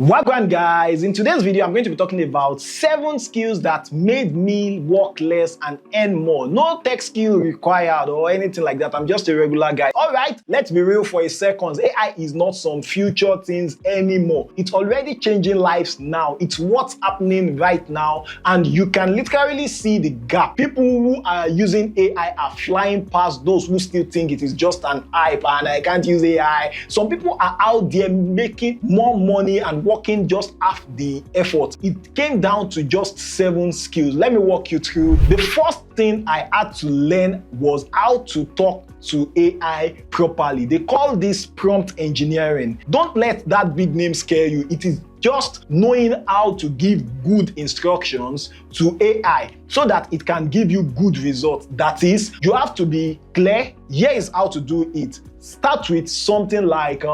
Wagwan guys, in today's video I'm going to be talking about 7 skills that made me work less and earn more. No tech skill required or anything like that. I'm just a regular guy. Alright, let's be real for a second. AI is not some future things anymore. It's already changing lives now. It's what's happening right now, and you can literally see the gap. People who are using AI are flying past those who still think it is just an hype and I can't use AI. Some people are out there making more money and working just half the effort. It came down to just 7 skills. Let me walk you through. The first thing I had to learn was how to talk to AI properly. They call this prompt engineering. Don't let that big name scare you. It is just knowing how to give good instructions to AI so that it can give you good results. That is, you have to be clear. Here is how to do it. Start with something like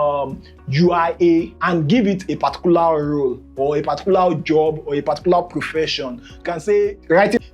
you are and give it a particular role or a particular job or a particular profession. You can say,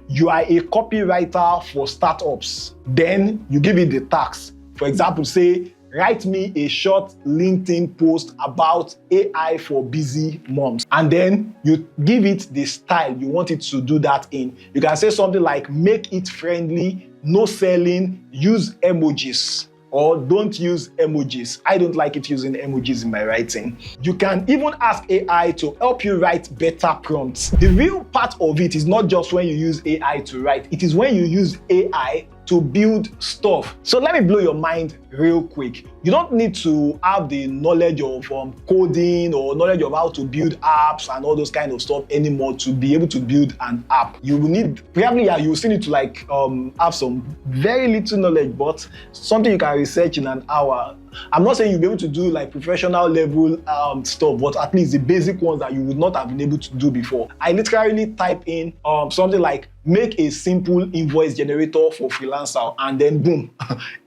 you are a copywriter for startups. Then you give it the task. For example, say, write me a short LinkedIn post about AI for busy moms. And then you give it the style you want it to do that in. You can say something like, make it friendly, no selling, use emojis. Or don't use emojis. I don't like it using emojis in my writing. You can even ask AI to help you write better prompts. The real part of it is not just when you use AI to write, it is when you use AI to build stuff. So let me blow your mind real quick. You don't need to have the knowledge of coding or knowledge of how to build apps and all those kind of stuff anymore to be able to build an app. You will need, you still need to have some very little knowledge, but something you can research in an hour. I'm not saying you'll be able to do like professional level stuff, but at least the basic ones that you would not have been able to do before. I literally type in something like, make a simple invoice generator for freelancer, and then boom,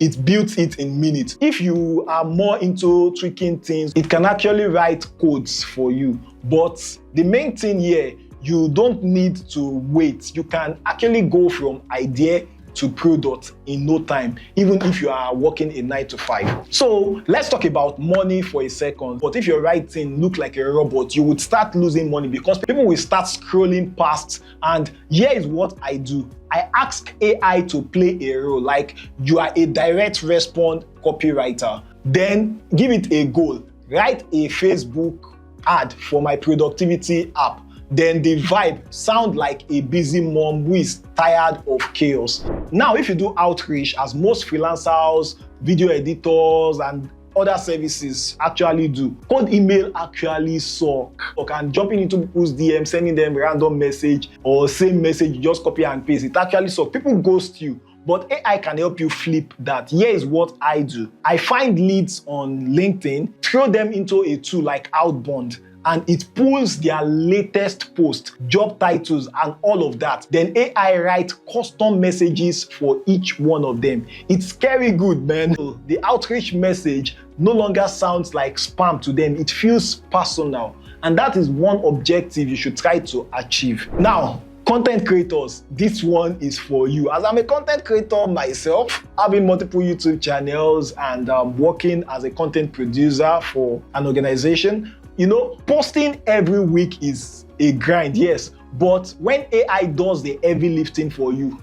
it builds it in minutes. If you are more into tweaking things, it can actually write codes for you. But the main thing here, you don't need to wait. You can actually go from idea to product in no time, even if you are working a 9 to 5. So let's talk about money for a second. But if your writing look like a robot, you would start losing money because people will start scrolling past. And here is what I do. I ask AI to play a role, like you are a direct response copywriter. Then give it a goal. Write a Facebook ad for my productivity app. Then the vibe sound like a busy mom who is tired of chaos. Now, if you do outreach, as most freelancers, video editors, and other services actually do, cold email actually suck. Or can jumping into people's DM, sending them random message or same message, you just copy and paste. It actually sucks. People ghost you. But AI can help you flip that. Here is what I do. I find leads on LinkedIn, throw them into a tool like Outbound, and it pulls their latest post, job titles, and all of that. Then AI writes custom messages for each one of them. It's scary good, man. The outreach message no longer sounds like spam to them. It feels personal. And that is one objective you should try to achieve. Now, content creators, this one is for you. As I'm a content creator myself, having multiple YouTube channels and working as a content producer for an organization, you know, posting every week is a grind, yes. But when AI does the heavy lifting for you,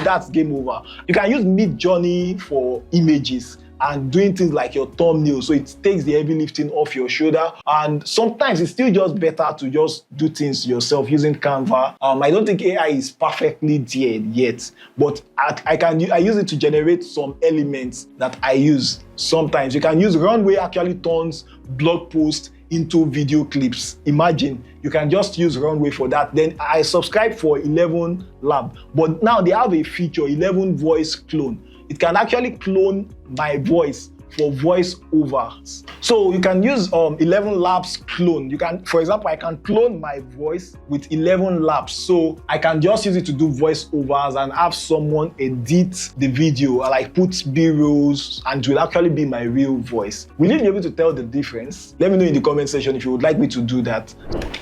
that's game over. You can use Midjourney for images and doing things like your thumbnail, so it takes the heavy lifting off your shoulder. And sometimes it's still just better to just do things yourself using Canva. I don't think AI is perfectly there yet, but I use it to generate some elements that I use. Sometimes you can use Runway, actually turns blog posts into video clips. Imagine, you can just use Runway for that. Then I subscribe for 11 Lab, but now they have a feature, 11 voice clone. It can actually clone my voice for voice overs. So you can use 11 Labs clone. You can, for example, I can clone my voice with 11 Labs. So I can just use it to do voice overs and have someone edit the video, like put B-rolls, and it will actually be my real voice. Will you be able to tell the difference? Let me know in the comment section if you would like me to do that.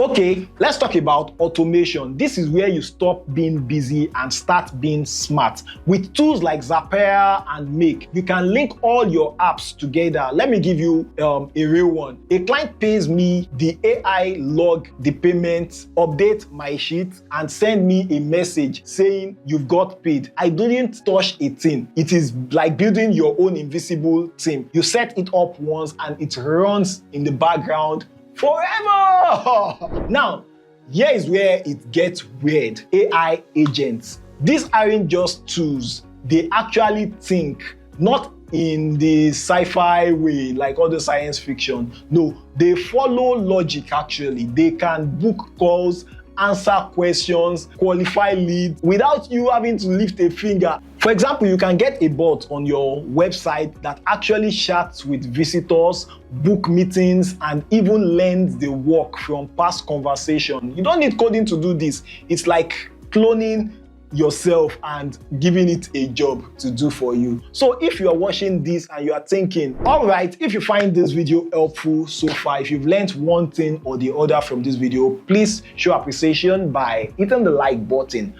Okay, let's talk about automation. This is where you stop being busy and start being smart. With tools like Zapier and Make, you can link all your apps together. Let me give you a real one. A client pays me, the AI log the payment, update my sheet, and send me a message saying you've got paid. I didn't touch a thing. It is like building your own invisible team. You set it up once and it runs in the background forever. Now, here is where it gets weird. AI agents. These aren't just tools. They actually think, not in the sci-fi way, like all the science fiction. No, they follow logic actually. They can book calls, answer questions, qualify leads without you having to lift a finger. For example, you can get a bot on your website that actually chats with visitors, book meetings, and even learns the work from past conversation. You don't need coding to do this. It's like cloning yourself and giving it a job to do for you. So if you are watching this and you are thinking, all right, if you find this video helpful so far, if you've learned one thing or the other from this video, please show appreciation by hitting the like button